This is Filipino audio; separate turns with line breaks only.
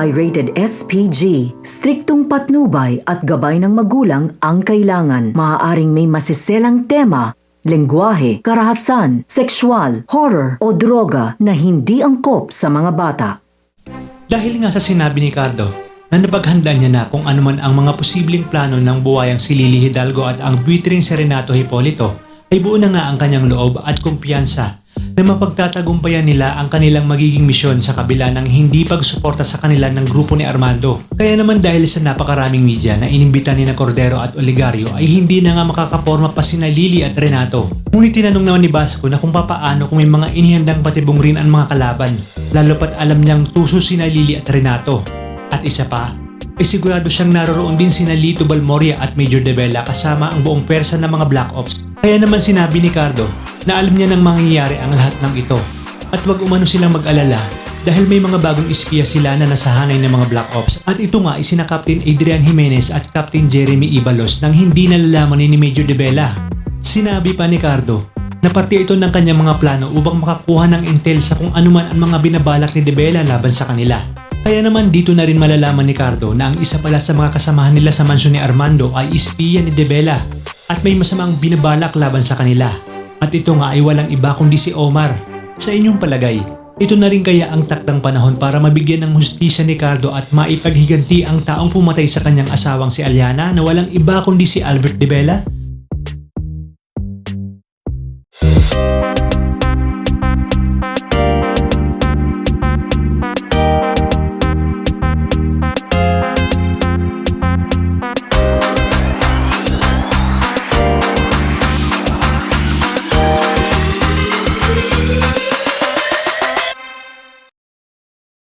ay rated SPG. Striktong patnubay at gabay ng magulang ang kailangan. Maaaring may masiselang tema, lengguwahe, karahasan, sexual, horror o droga na hindi angkop sa mga bata.
Dahil nga sa sinabi ni Cardo na napaghanda niya na kung ano man ang mga posibleng plano ng buwayang si Lily Hidalgo at ang buitring si Renato Hipolito, ay buo na nga ang kanyang loob at kumpiyansa na mapagtatagumpayan nila ang kanilang magiging misyon sa kabila ng hindi pagsuporta sa kanila ng grupo ni Armando. Kaya naman dahil sa napakaraming media na inimbitan ni na Cordero at Oligario ay hindi na nga makakaporma pa sina Lily at Renato. Ngunit tinanong naman ni Basco na kung papaano kung may mga inihandang patibong rin ang mga kalaban, lalo pat alam niyang tuso sina Lily at Renato. At isa pa, ay sigurado siyang naroroon din sina Lito Balmoria at Major De Vela kasama ang buong pwersa ng mga Black Ops. Kaya naman sinabi ni Cardo na alam niya nang mangyayari ang lahat ng ito at wag umano silang mag-alala dahil may mga bagong espiya sila na nasahanay ng mga Black Ops at ito nga ay sina Captain Adrian Jimenez at Captain Jeremy Ibalos nang hindi nalalaman ni Major De Vela. Sinabi pa ni Cardo na parte ito ng kanyang mga plano upang makakuha ng intel sa kung anuman ang mga binabalak ni De Vela laban sa kanila. Kaya naman dito na rin malalaman ni Cardo na ang isa pala sa mga kasamahan nila sa mansyon ni Armando ay espiya ni De Vela at may masamang binabalak laban sa kanila. At ito nga ay walang iba kundi si Omar. Sa inyong palagay, ito na rin kaya ang takdang panahon para mabigyan ng hustisya ni Cardo at maipaghiganti ang taong pumatay sa kanyang asawang si Aliana na walang iba kundi si Albert De Vela?